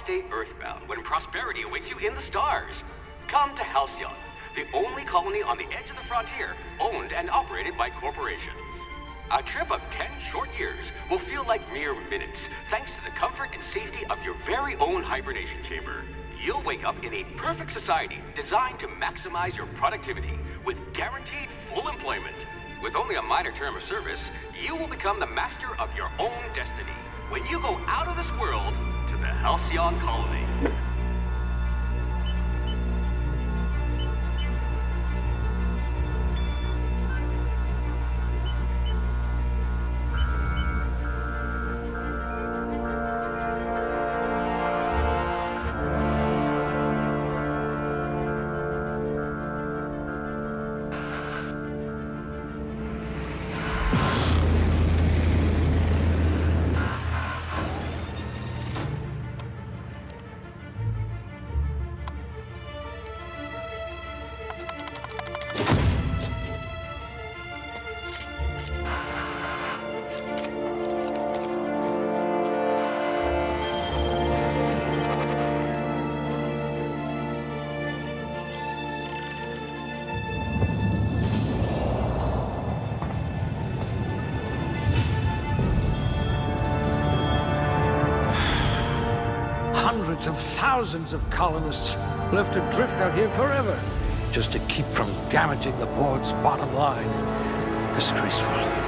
stay earthbound when prosperity awaits you in the stars. Come to Halcyon, the only colony on the edge of the frontier, owned and operated by corporations. A trip of 10 short years will feel like mere minutes, thanks to the comfort and safety of your very own hibernation chamber. You'll wake up in a perfect society designed to maximize your productivity with guaranteed full employment. With only a minor term of service, you will become the master of your own destiny when you go out of this world to the Halcyon colony. Hundreds of thousands of colonists left adrift out here forever, just to keep from damaging the board's bottom line. Disgraceful.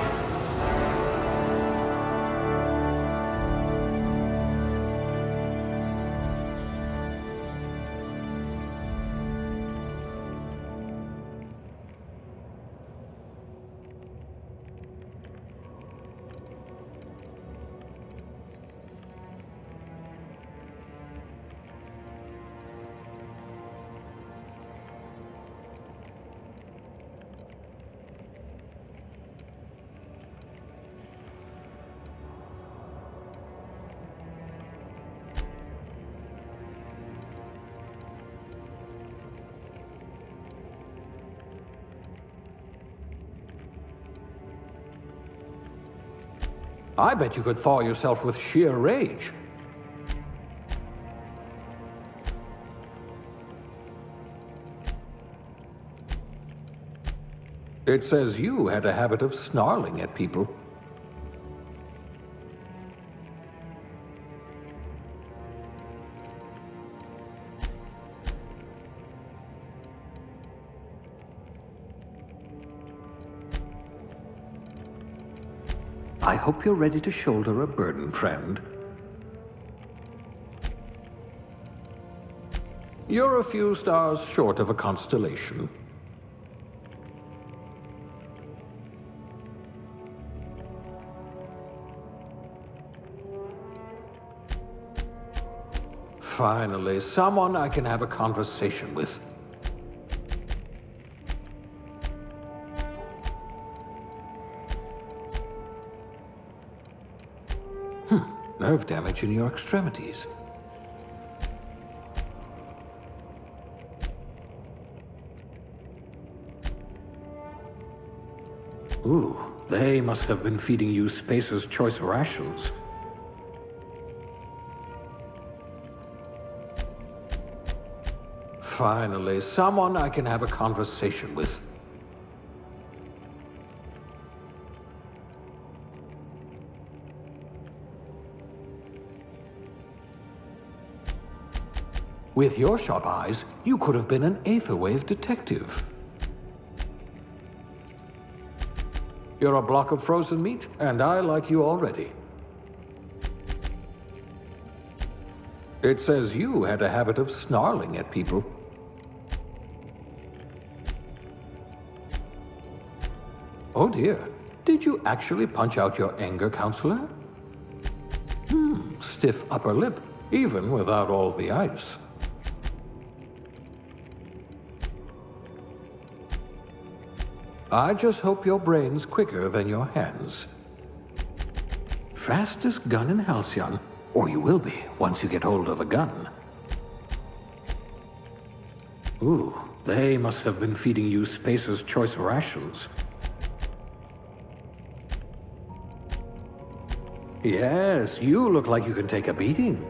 I bet you could thaw yourself with sheer rage. It says you had a habit of snarling at people. I hope you're ready to shoulder a burden, friend. You're a few stars short of a constellation. Finally, someone I can have a conversation with. Nerve damage in your extremities. Ooh, they must have been feeding you Spacer's Choice rations. Finally, someone I can have a conversation with. With your sharp eyes, you could have been an Aetherwave detective. You're a block of frozen meat, and I like you already. It says you had a habit of snarling at people. Oh dear, did you actually punch out your anger counselor? Stiff upper lip, even without all the ice. I just hope your brain's quicker than your hands. Fastest gun in Halcyon, or you will be once you get hold of a gun. Ooh, they must have been feeding you Spacer's Choice rations. Yes, you look like you can take a beating.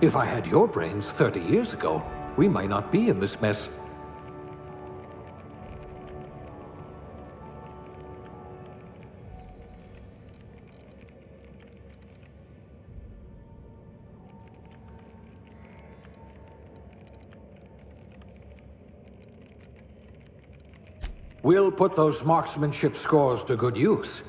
If I had your brains 30 years ago, we might not be in this mess. We'll put those marksmanship scores to good use.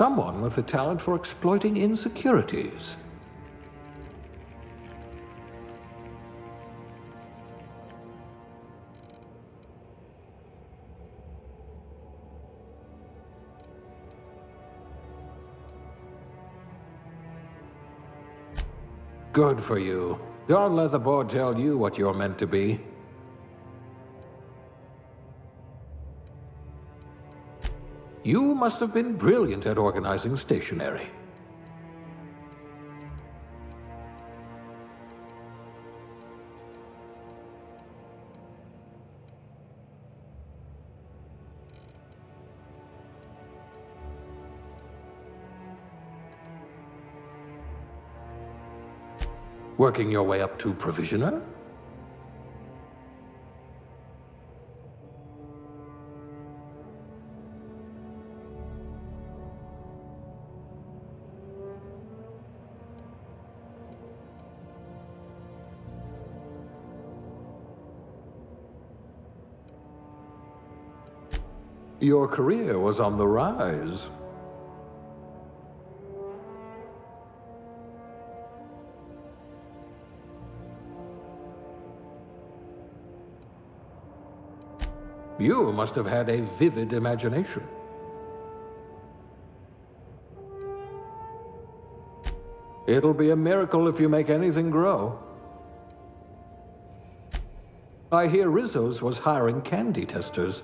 Someone with a talent for exploiting insecurities. Good for you. Don't let the board tell you what you're meant to be. You must have been brilliant at organizing stationery. Working your way up to provisioner? Your career was on the rise. You must have had a vivid imagination. It'll be a miracle if you make anything grow. I hear Rizzo's was hiring candy testers.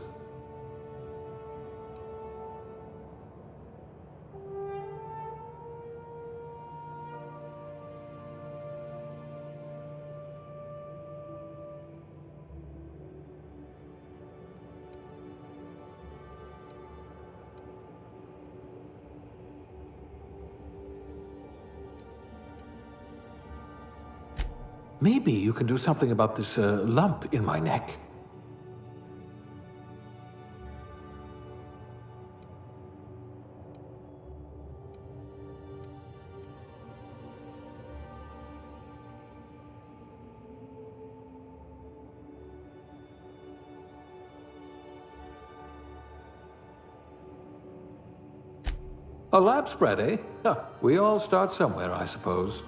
Maybe you can do something about this lump in my neck. A lab spread, eh? Huh, we all start somewhere, I suppose.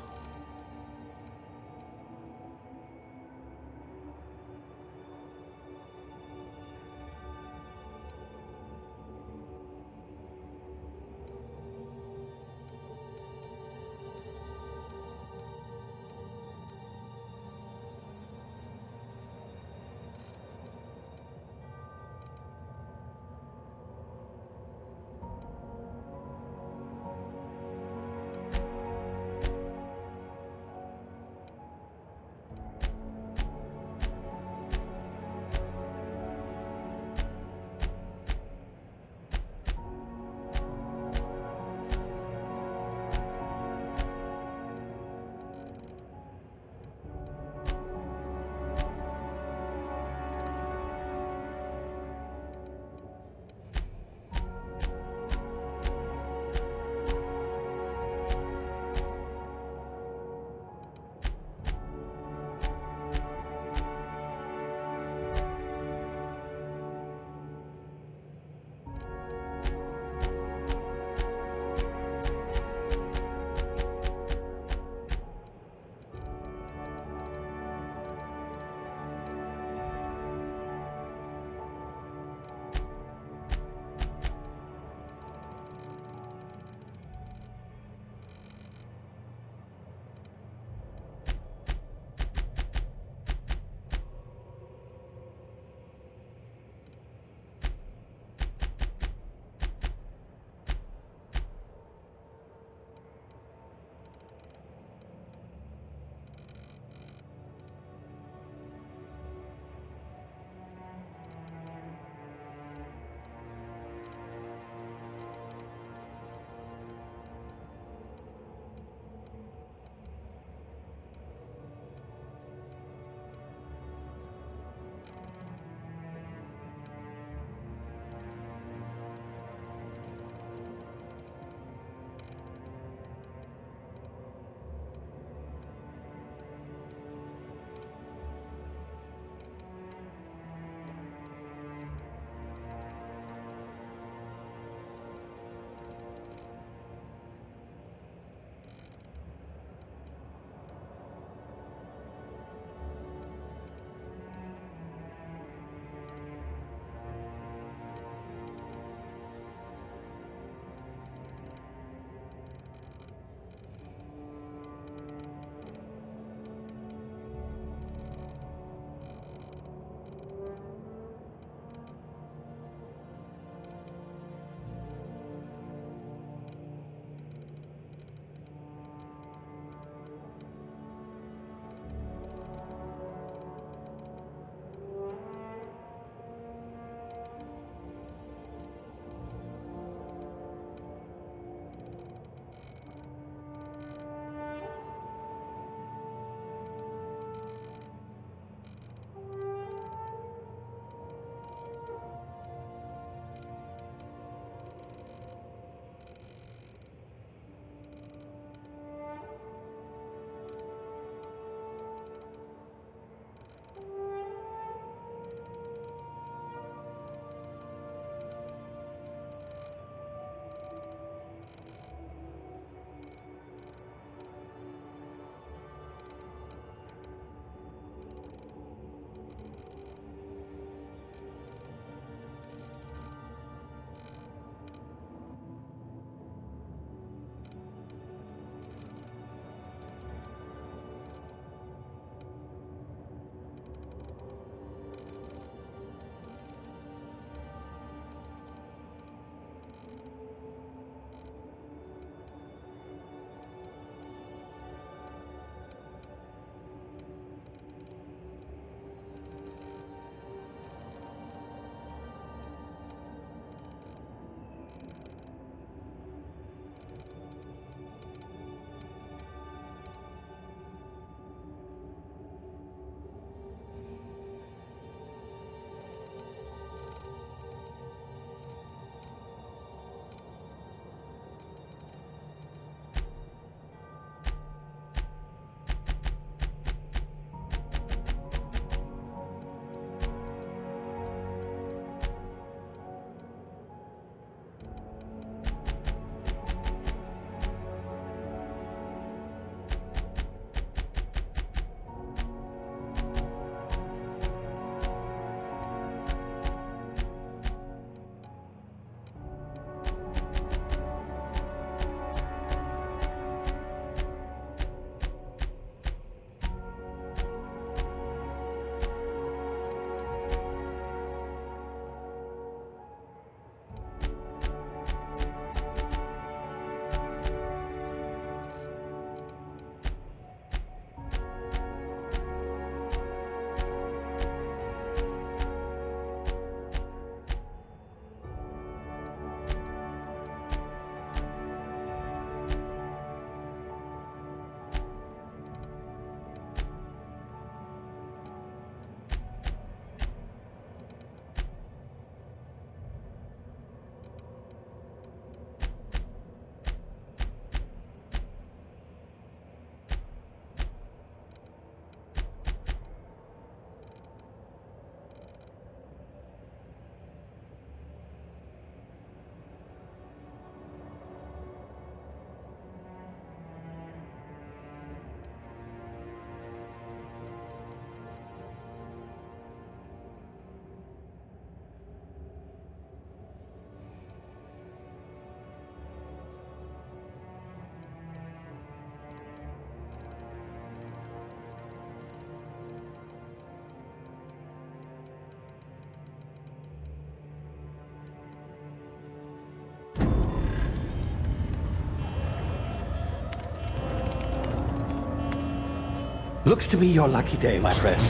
Looks to be your lucky day, my friend.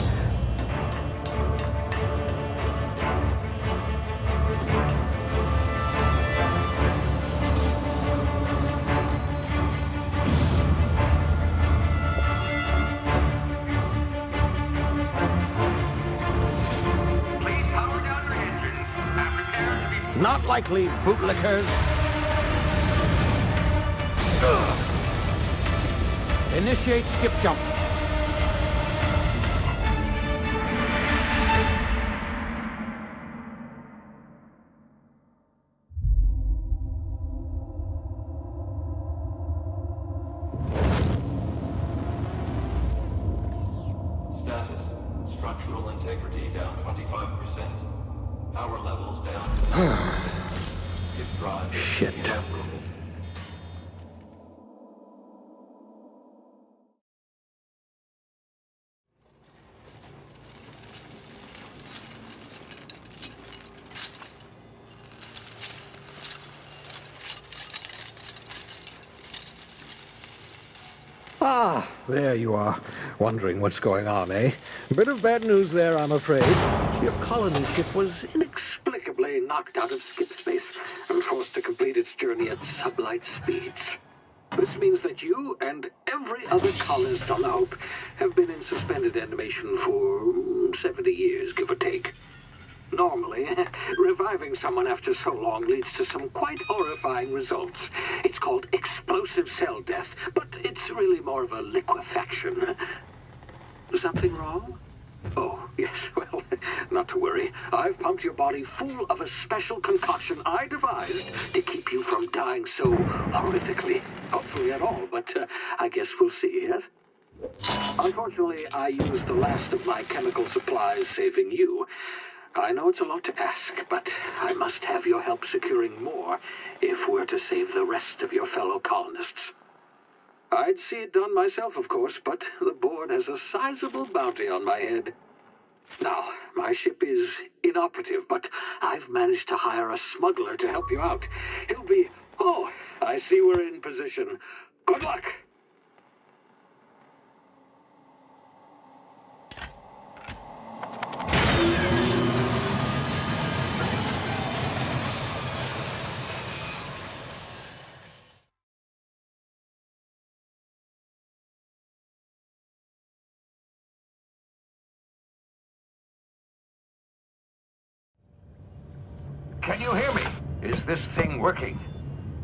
Please power down your engines and prepare to be... Not likely, bootlickers. Initiate skip jump. Status. Structural integrity down 25%. Power levels down 90%. Skip drive. Shit. Inoperable. Ah, there you are. Wondering what's going on, eh? Bit of bad news there, I'm afraid. Your colony ship was inexplicably knocked out of skip space and forced to complete its journey at sublight speeds. This means that you and every other colonist on the Hope have been in suspended animation for 70 years, give or take. Normally, reviving someone after so long leads to some quite horrifying results. It's called explosive cell death, but it's really more of a liquefaction. Something wrong? Oh, yes, well, not to worry. I've pumped your body full of a special concoction I devised to keep you from dying so horrifically. Hopefully at all, but I guess we'll see, yes? Unfortunately, I used the last of my chemical supplies saving you. I know it's a lot to ask, but I must have your help securing more if we're to save the rest of your fellow colonists. I'd see it done myself, of course, but the board has a sizable bounty on my head. Now, my ship is inoperative, but I've managed to hire a smuggler to help you out. He'll be... Oh, I see we're in position. Good luck! Can you hear me? Is this thing working?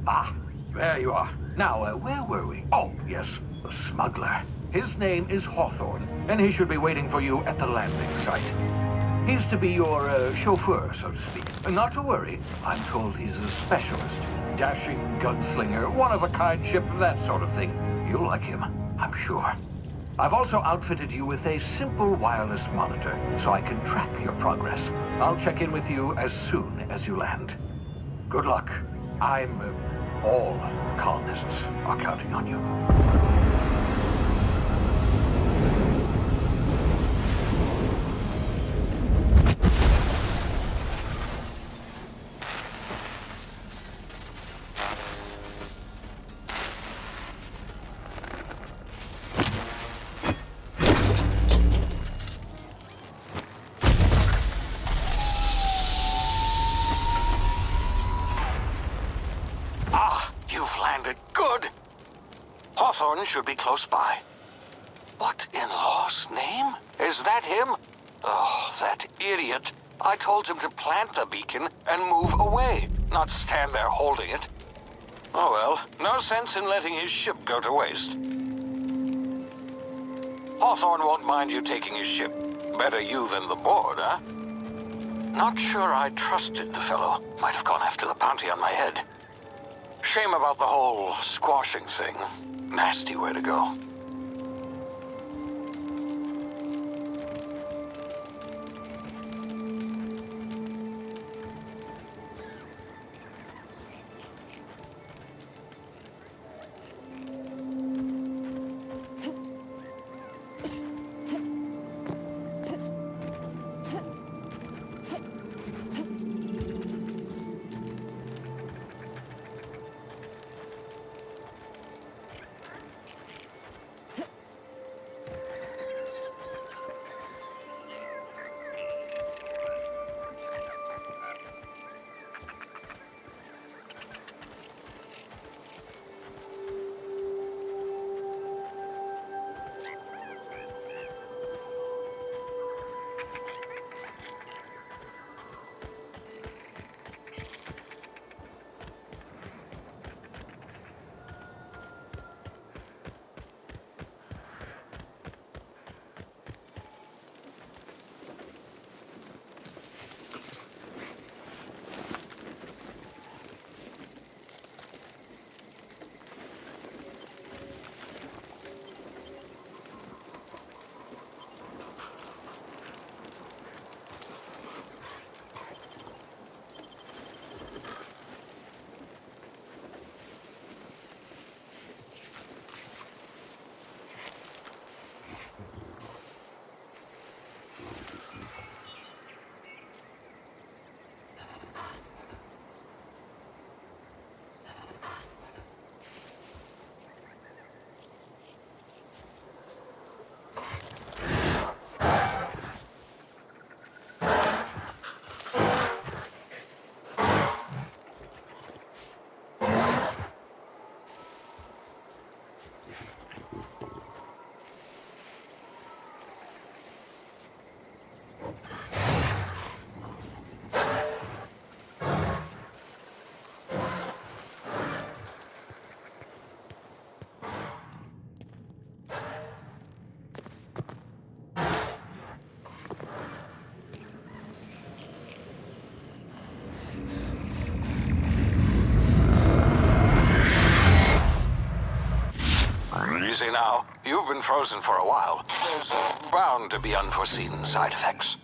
Ah, there you are. Now, where were we? Oh, yes, the smuggler. His name is Hawthorne, and he should be waiting for you at the landing site. He's to be your chauffeur, so to speak. Not to worry, I'm told he's a specialist. Dashing gunslinger, one-of-a-kind ship, that sort of thing. You'll like him, I'm sure. I've also outfitted you with a simple wireless monitor, so I can track your progress. I'll check in with you as soon as you land. Good luck. All the colonists are counting on you. Hawthorne should be close by. What in law's name? Is that him? Oh, that idiot. I told him to plant the beacon and move away, not stand there holding it. Oh well, no sense in letting his ship go to waste. Hawthorne won't mind you taking his ship. Better you than the board, huh? Not sure I trusted the fellow. Might have gone after the bounty on my head. Shame about the whole squashing thing. Nasty way to go. been frozen for a while. There's bound to be unforeseen side effects.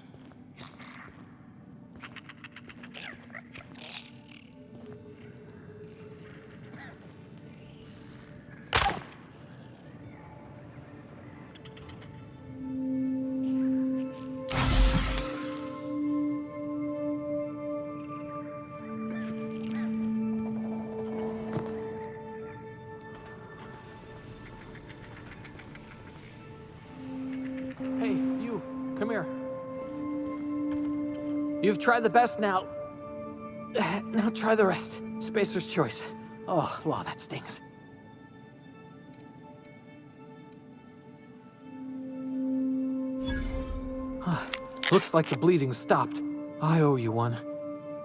Hey, you, come here. You've tried the best now. Now try the rest. Spacer's choice. Oh, wow, that stings. Looks like the bleeding stopped. I owe you one.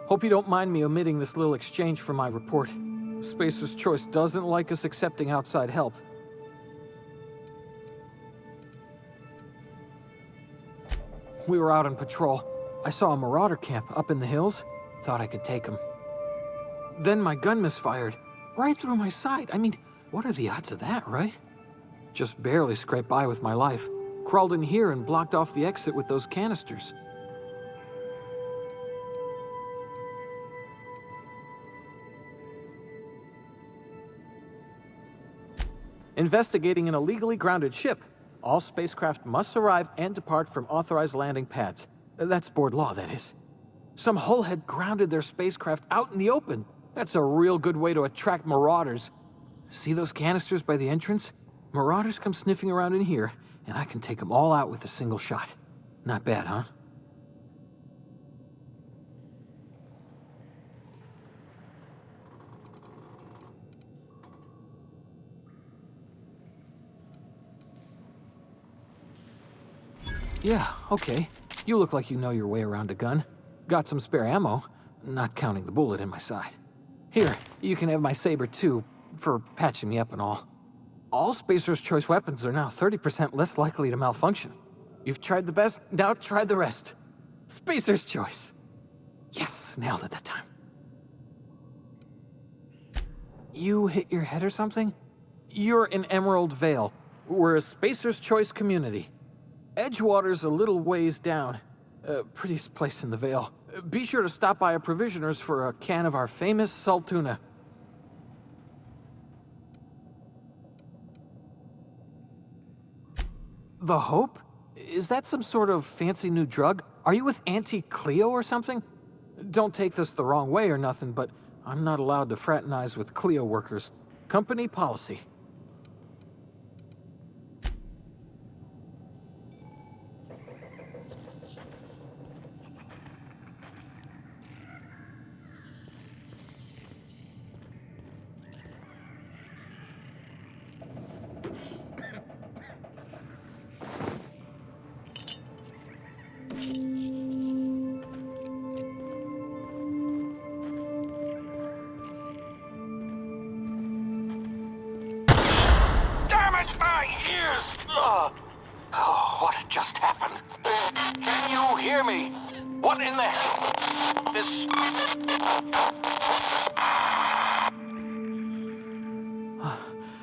Hope you don't mind me omitting this little exchange from my report. Spacer's choice doesn't like us accepting outside help. We were out on patrol. I saw a marauder camp up in the hills. Thought I could take him. Then my gun misfired. Right through my side. I mean, what are the odds of that, right? Just barely scraped by with my life. Crawled in here and blocked off the exit with those canisters. Investigating an illegally grounded ship. All spacecraft must arrive and depart from authorized landing pads. That's board law, that is. Some hullhead grounded their spacecraft out in the open. That's a real good way to attract marauders. See those canisters by the entrance? Marauders come sniffing around in here, and I can take them all out with a single shot. Not bad, huh? Yeah, okay. You look like you know your way around a gun. Got some spare ammo, not counting the bullet in my side. Here, you can have my saber too, for patching me up and all. All Spacer's Choice weapons are now 30% less likely to malfunction. You've tried the best, now try the rest. Spacer's Choice. Yes, nailed it that time. You hit your head or something? You're in Emerald Vale. We're a Spacer's Choice community. Edgewater's a little ways down. Prettiest place in the Vale. Be sure to stop by a provisioner's for a can of our famous salt tuna. The Hope? Is that some sort of fancy new drug? Are you with Auntie Cleo or something? Don't take this the wrong way or nothing, but I'm not allowed to fraternize with Cleo workers. Company policy. Oh, what just happened? Can you hear me? What in the hell?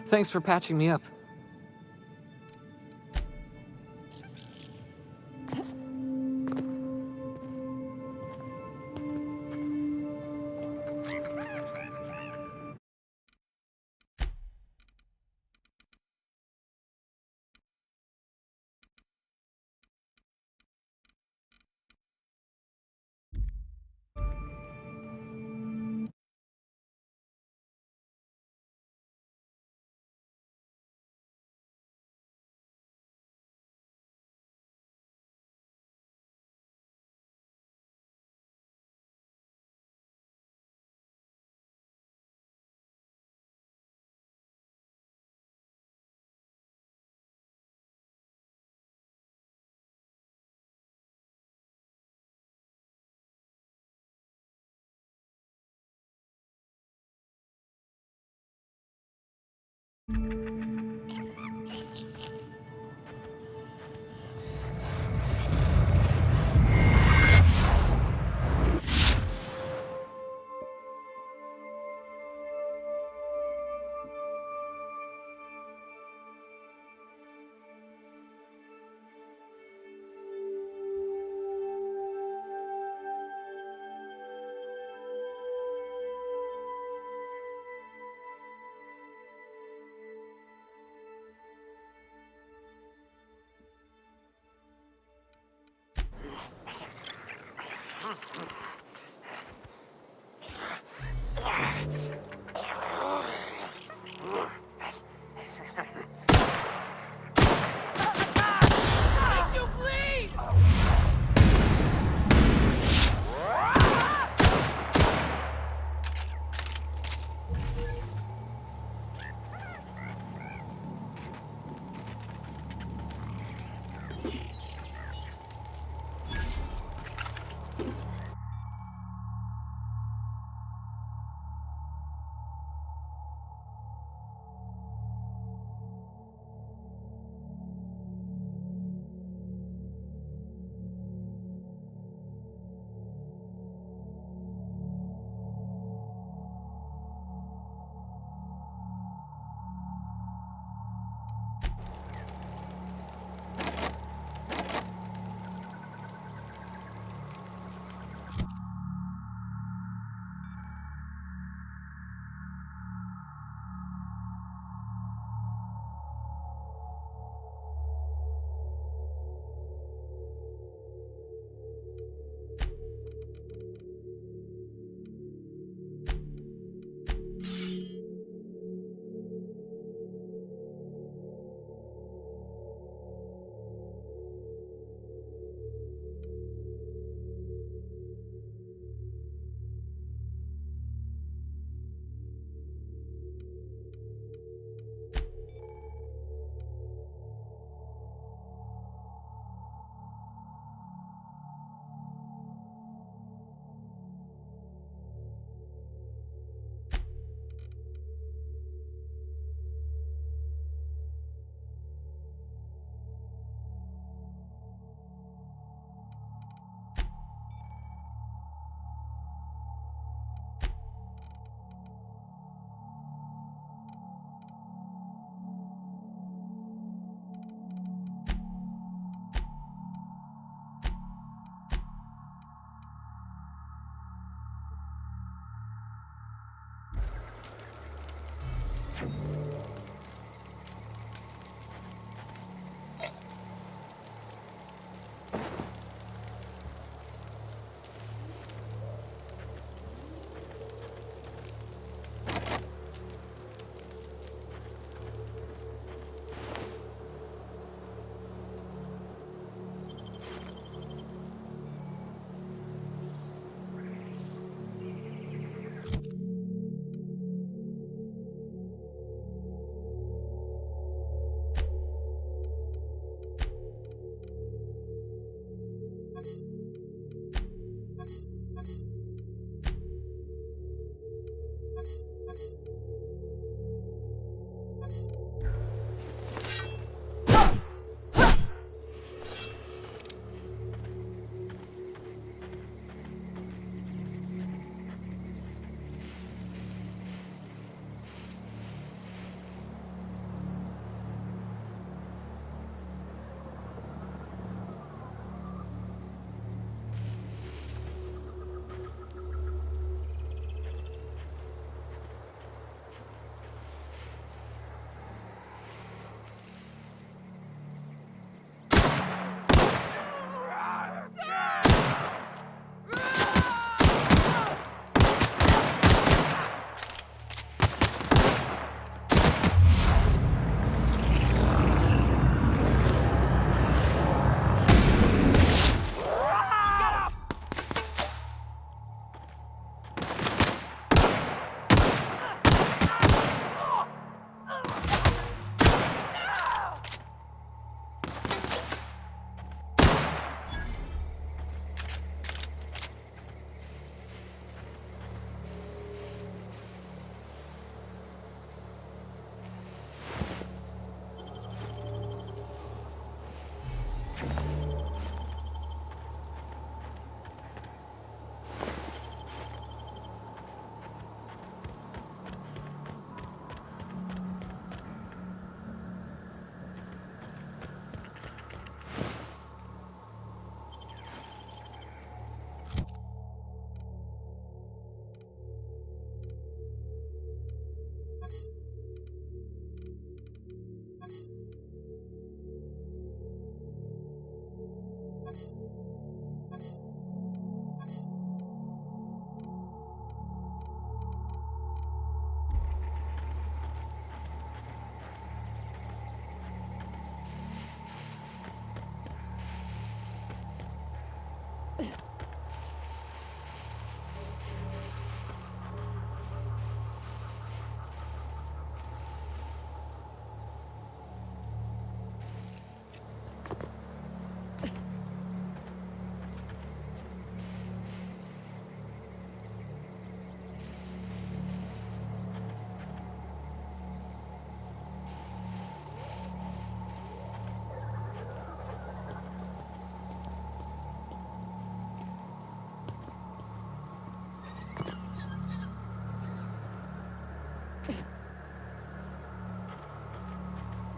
Thanks for patching me up.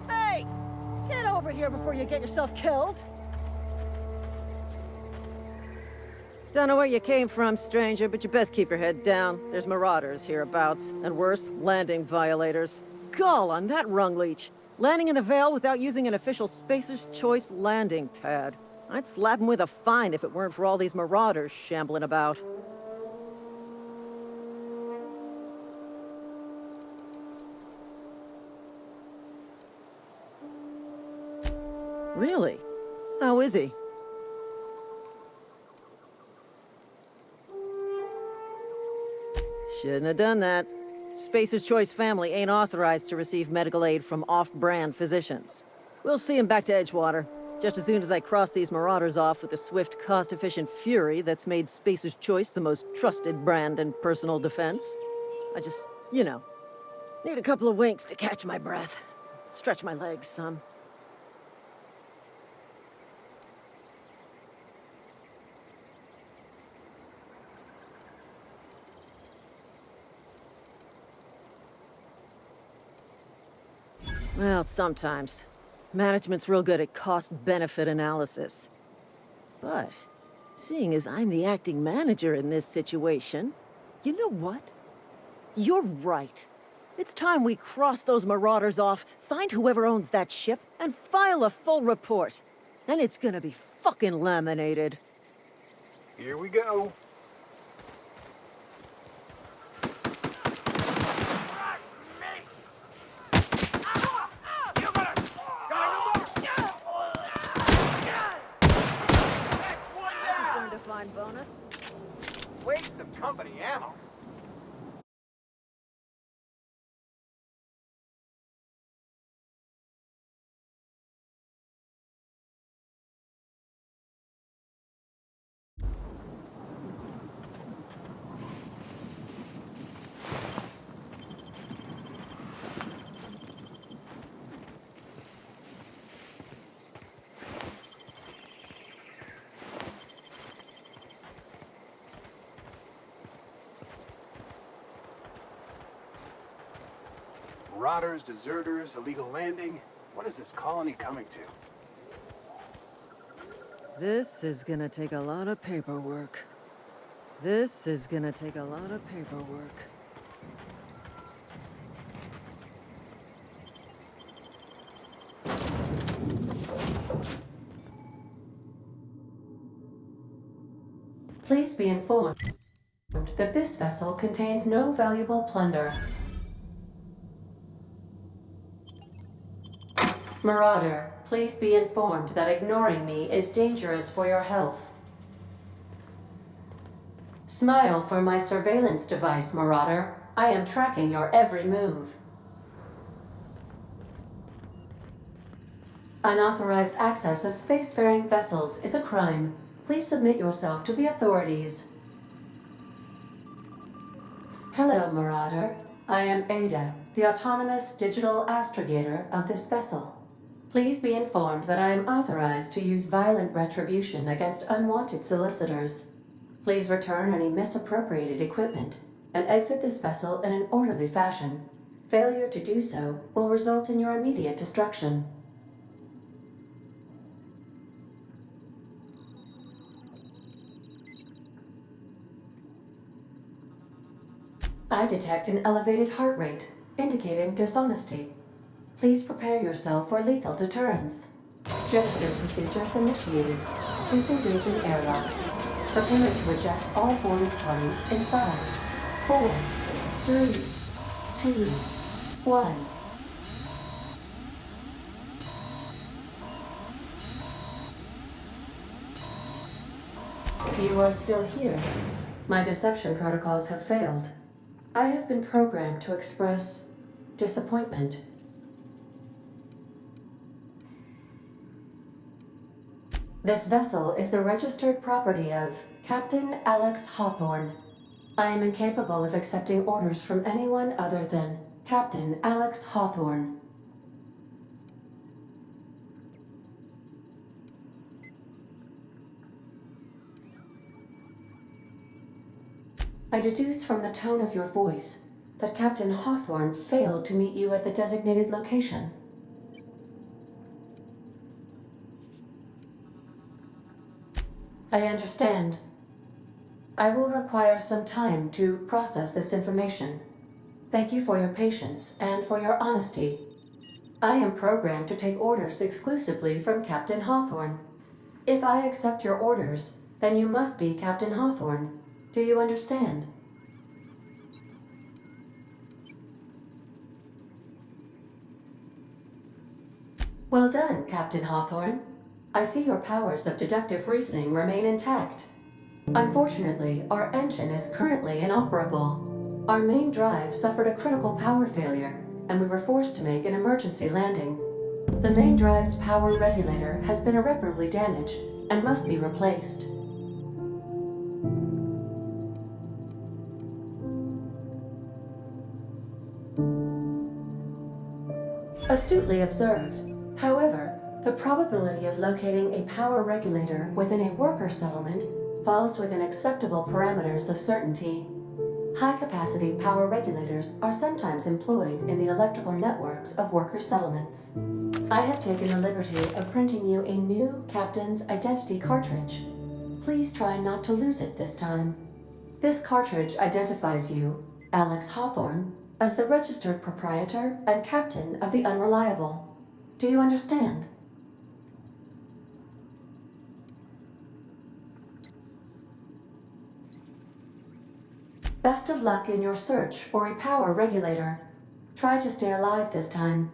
Hey! Get over here before you get yourself killed! Don't know where you came from, stranger, but you best keep your head down. There's marauders hereabouts, and worse, landing violators. Gall on that rung leech! Landing in the Vale without using an official Spacer's Choice landing pad. I'd slap him with a fine if it weren't for all these marauders shambling about. Really? How is he? Shouldn't have done that. Spacer's Choice family ain't authorized to receive medical aid from off-brand physicians. We'll see him back to Edgewater, just as soon as I cross these marauders off with the swift, cost-efficient fury that's made Spacer's Choice the most trusted brand in personal defense. I just, need a couple of winks to catch my breath. Stretch my legs some. Well, sometimes. Management's real good at cost-benefit analysis. But, seeing as I'm the acting manager in this situation, you know what? You're right. It's time we cross those marauders off, find whoever owns that ship, and file a full report. Then it's gonna be fucking laminated. Here we go. Fine bonus. Waste of company ammo. Marauders, deserters, illegal landing. What is this colony coming to? This is gonna take a lot of paperwork. This is gonna take a lot of paperwork. Please be informed that this vessel contains no valuable plunder. Marauder, please be informed that ignoring me is dangerous for your health. Smile for my surveillance device, Marauder. I am tracking your every move. Unauthorized access of spacefaring vessels is a crime. Please submit yourself to the authorities. Hello, Marauder. I am Ada, the autonomous digital astrogator of this vessel. Please be informed that I am authorized to use violent retribution against unwanted solicitors. Please return any misappropriated equipment and exit this vessel in an orderly fashion. Failure to do so will result in your immediate destruction. I detect an elevated heart rate, indicating dishonesty. Please prepare yourself for lethal deterrence. Jettison procedures initiated. Disengaging airlocks. Preparing to eject all boarded parties in 5, 4, 3, 2, 1. You are still here. My deception protocols have failed. I have been programmed to express disappointment. This vessel is the registered property of Captain Alex Hawthorne. I am incapable of accepting orders from anyone other than Captain Alex Hawthorne. I deduce from the tone of your voice that Captain Hawthorne failed to meet you at the designated location. I understand. I will require some time to process this information. Thank you for your patience and for your honesty. I am programmed to take orders exclusively from Captain Hawthorne. If I accept your orders, then you must be Captain Hawthorne. Do you understand? Well done, Captain Hawthorne. I see your powers of deductive reasoning remain intact. Unfortunately, our engine is currently inoperable. Our main drive suffered a critical power failure, and we were forced to make an emergency landing. The main drive's power regulator has been irreparably damaged and must be replaced. Astutely observed. However, the probability of locating a power regulator within a worker settlement falls within acceptable parameters of certainty. High-capacity power regulators are sometimes employed in the electrical networks of worker settlements. I have taken the liberty of printing you a new Captain's Identity cartridge. Please try not to lose it this time. This cartridge identifies you, Alex Hawthorne, as the registered proprietor and captain of the Unreliable. Do you understand? Best of luck in your search for a power regulator. Try to stay alive this time.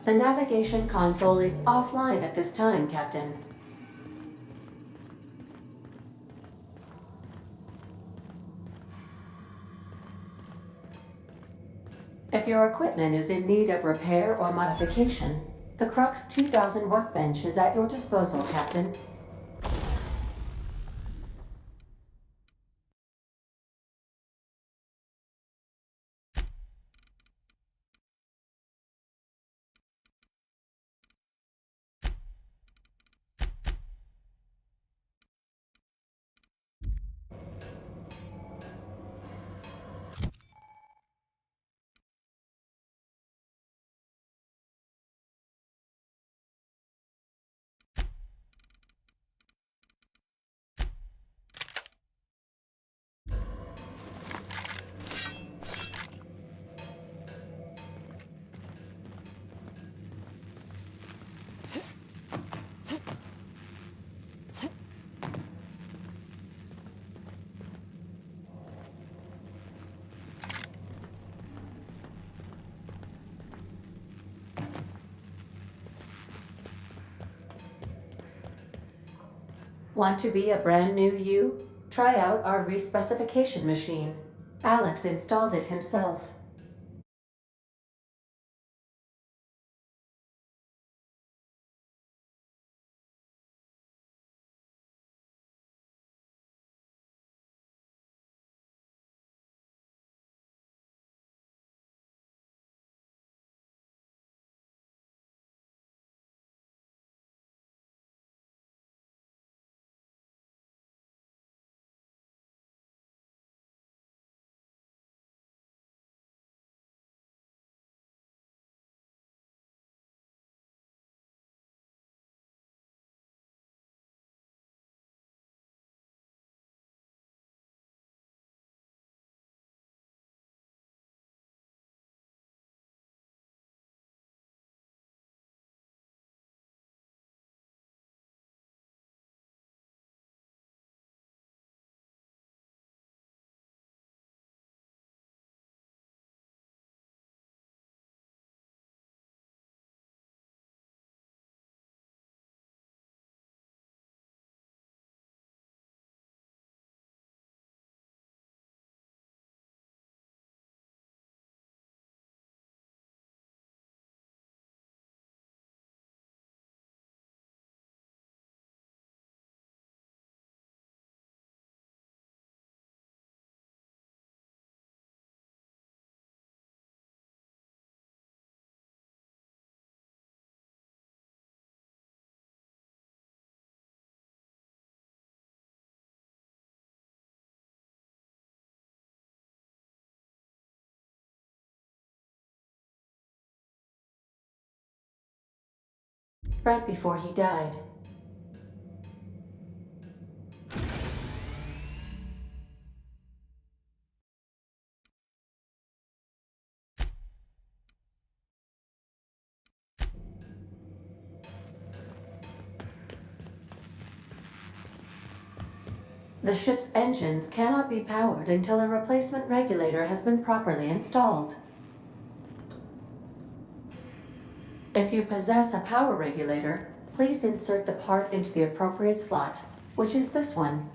The navigation console is offline at this time, Captain. If your equipment is in need of repair or modification, the Crux 2000 workbench is at your disposal, Captain. Want to be a brand new you? Try out our respecification machine. Alex installed it himself. Right before he died. The ship's engines cannot be powered until a replacement regulator has been properly installed. If you possess a power regulator, please insert the part into the appropriate slot, which is this one.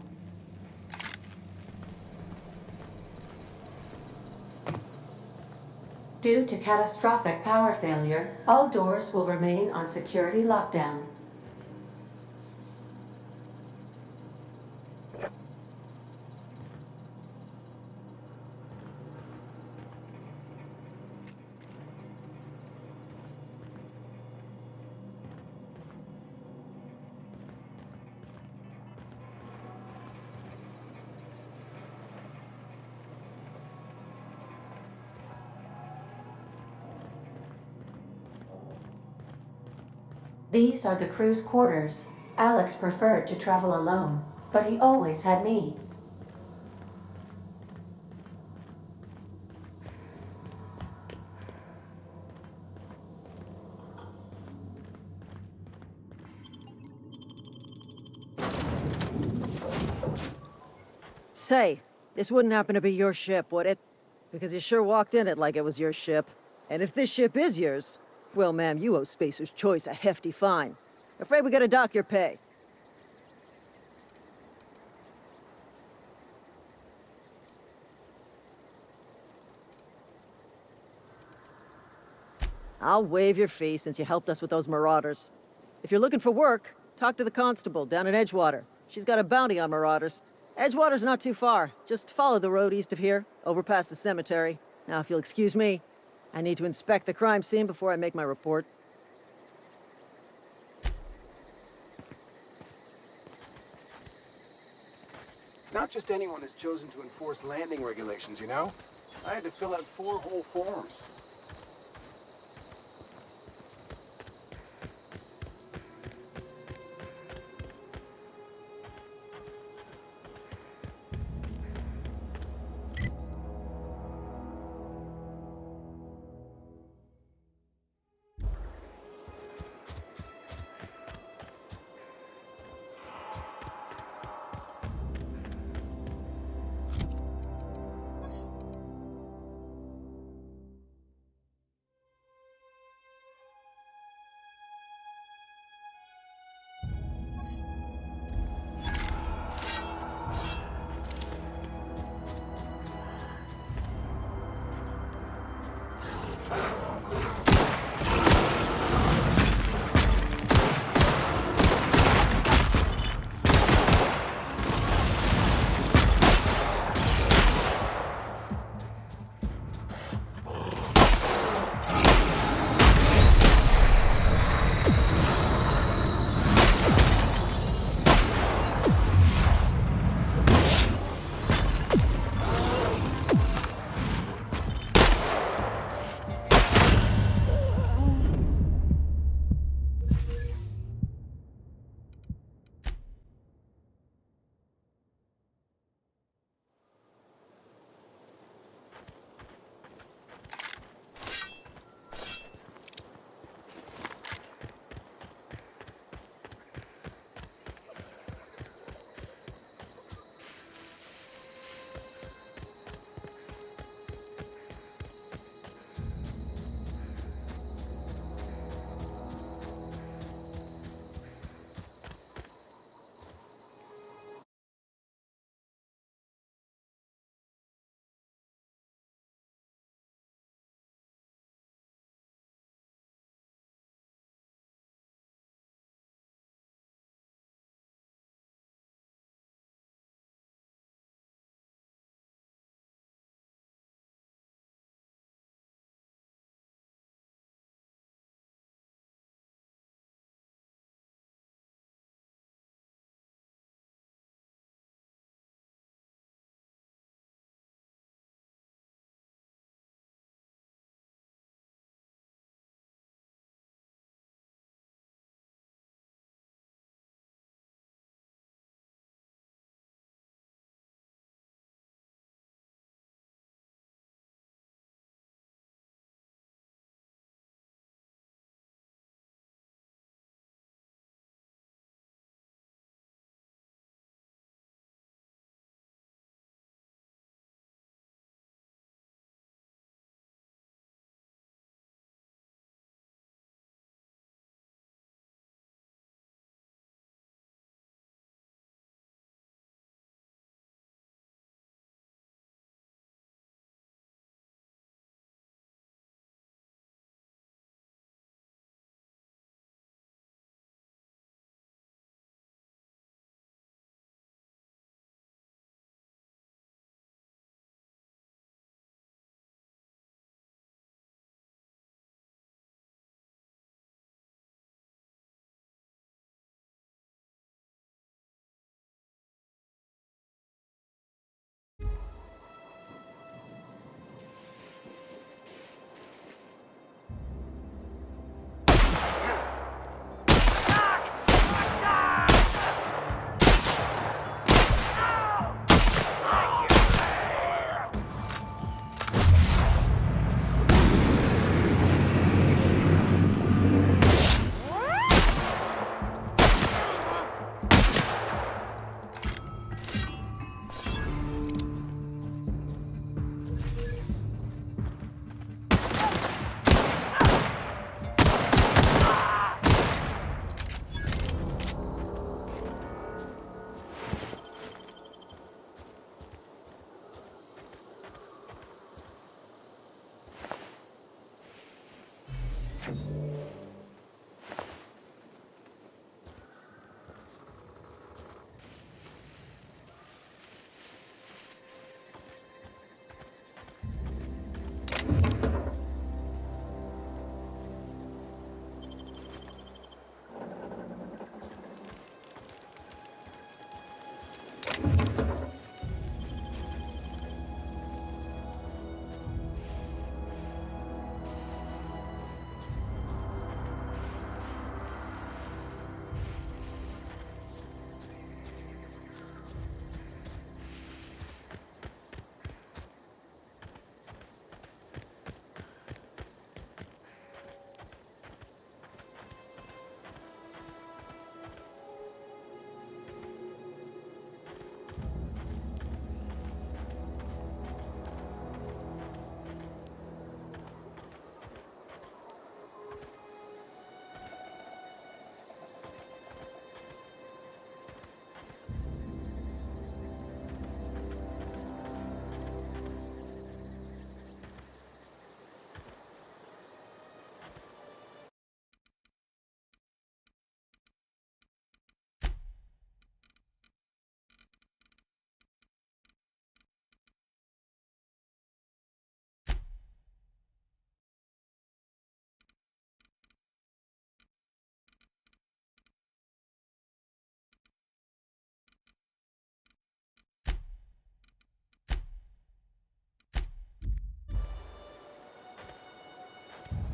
Due to catastrophic power failure, all doors will remain on security lockdown. These are the crew's quarters. Alex preferred to travel alone, but he always had me. Say, this wouldn't happen to be your ship, would it? Because you sure walked in it like it was your ship. And if this ship is yours, Well, ma'am, you owe Spacer's Choice a hefty fine. Afraid we gotta dock your pay. I'll waive your fee since you helped us with those marauders. If you're looking for work, talk to the constable down in Edgewater. She's got a bounty on marauders. Edgewater's not too far. Just follow the road east of here, over past the cemetery. Now, if you'll excuse me, I need to inspect the crime scene before I make my report. Not just anyone has chosen to enforce landing regulations, you know? I had to fill out 4 whole forms.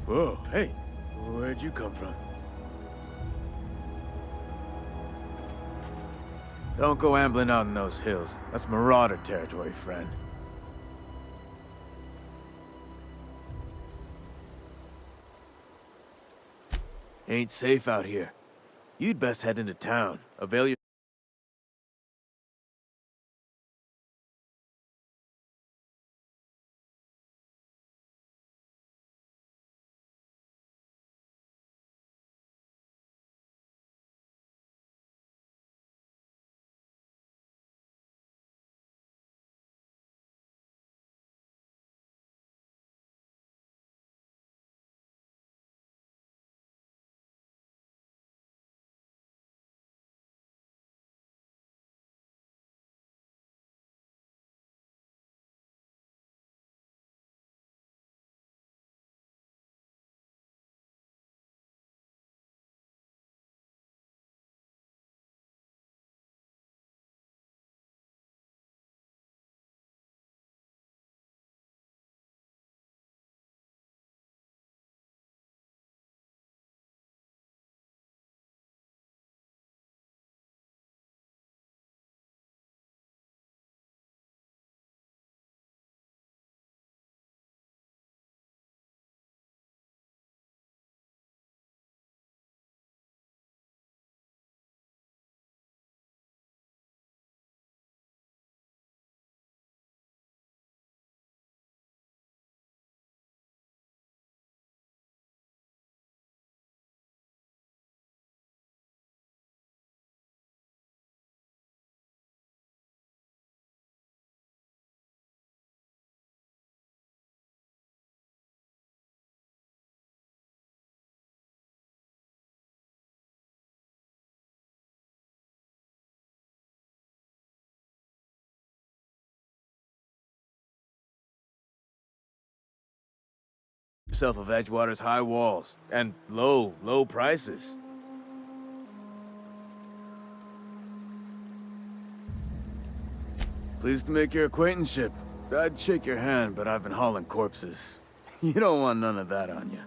Whoa, hey, where'd you come from? Don't go ambling out in those hills. That's Marauder territory, friend. Ain't safe out here. You'd best head into town. Avail yourself of Edgewater's high walls and low prices. Pleased to make your acquaintanceship. I'd shake your hand, but I've been hauling corpses. You don't want none of that on you.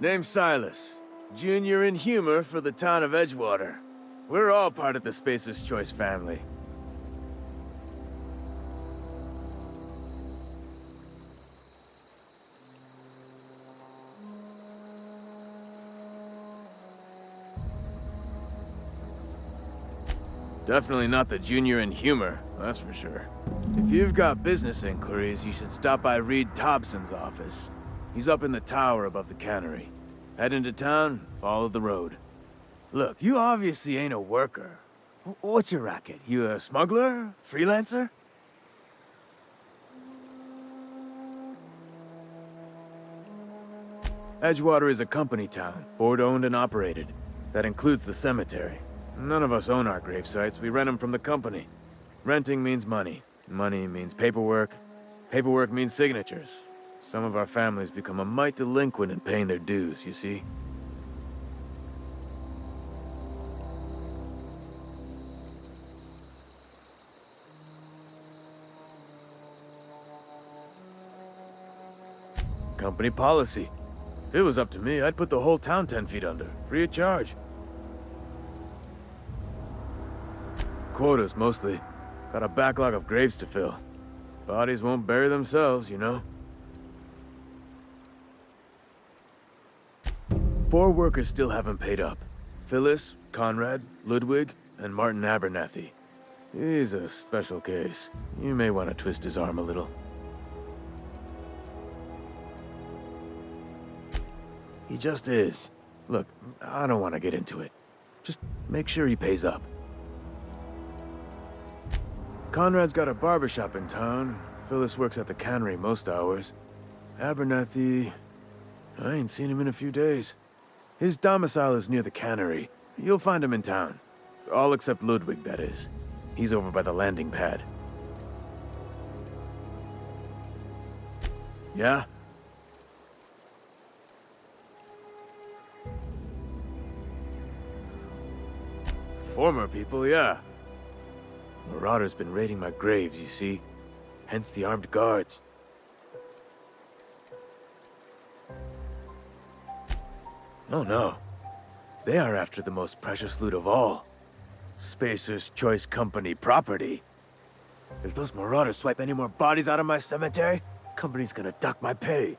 Name's Silas. Junior in humor for the town of Edgewater. We're all part of the Spacer's Choice family. Definitely not the junior in humor, that's for sure. If you've got business inquiries, you should stop by Reed Thompson's office. He's up in the tower above the cannery. Head into town, follow the road. Look, you obviously ain't a worker. What's your racket? You a smuggler? Freelancer? Edgewater is a company town, board-owned and operated. That includes the cemetery. None of us own our grave sites, we rent them from the company. Renting means money. Money means paperwork. Paperwork means signatures. Some of our families become a mite delinquent in paying their dues, you see? Company policy. If it was up to me, I'd put the whole town 10 feet under, free of charge. Quotas, mostly. Got a backlog of graves to fill. Bodies won't bury themselves, you know? 4 workers still haven't paid up. Phyllis, Conrad, Ludwig, and Martin Abernathy. He's a special case. You may want to twist his arm a little. He just is. Look, I don't want to get into it. Just make sure he pays up. Conrad's got a barbershop in town. Phyllis works at the cannery most hours. Abernathy... I ain't seen him in a few days. His domicile is near the cannery. You'll find him in town. All except Ludwig, that is. He's over by the landing pad. Yeah? Former people, yeah. Marauder's been raiding my graves, you see. Hence the armed guards. Oh no. They are after the most precious loot of all. Spacer's Choice Company property. If those marauders swipe any more bodies out of my cemetery, company's gonna dock my pay.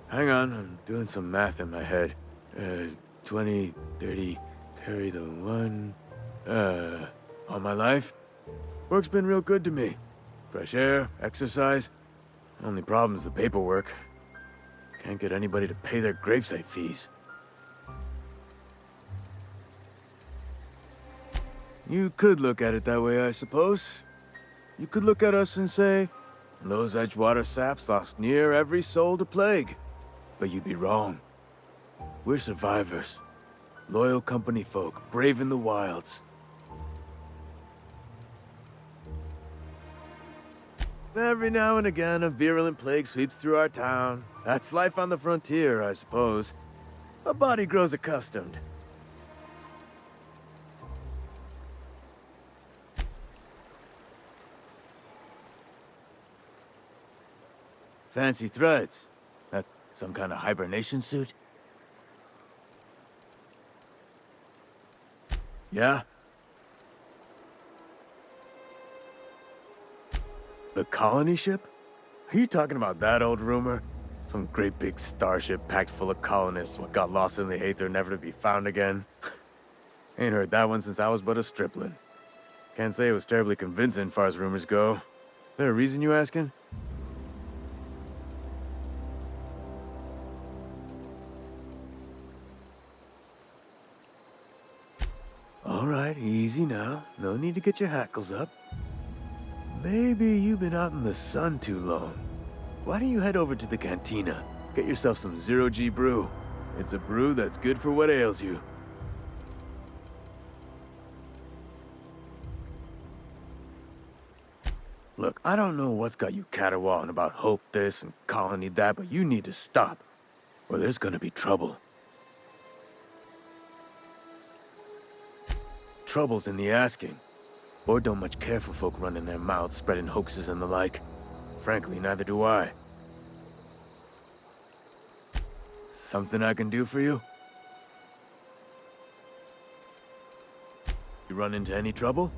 Hang on, I'm doing some math in my head. 20, 30, carry the one... all my life? Work's been real good to me. Fresh air, exercise. Only problem's the paperwork. Can't get anybody to pay their gravesite fees. You could look at it that way, I suppose. You could look at us and say, those Edgewater saps lost near every soul to plague. But you'd be wrong. We're survivors. Loyal company folk, brave in the wilds. Every now and again, a virulent plague sweeps through our town. That's life on the frontier, I suppose. A body grows accustomed. Fancy threads. That some kind of hibernation suit? Yeah? The colony ship? Are you talking about that old rumor? Some great big starship packed full of colonists what got lost in the aether never to be found again? Ain't heard that one since I was but a stripling. Can't say it was terribly convincing far as rumors go. There a reason you asking? All right, easy now. No need to get your hackles up. Maybe you've been out in the sun too long. Why don't you head over to the cantina? Get yourself some zero-G brew. It's a brew that's good for what ails you. Look, I don't know what's got you caterwauling about hope this and colony that, but you need to stop, or there's gonna be trouble. Trouble's in the asking. Board don't much care for folk running their mouths, spreading hoaxes and the like. Frankly, neither do I. Something I can do for you? You run into any trouble?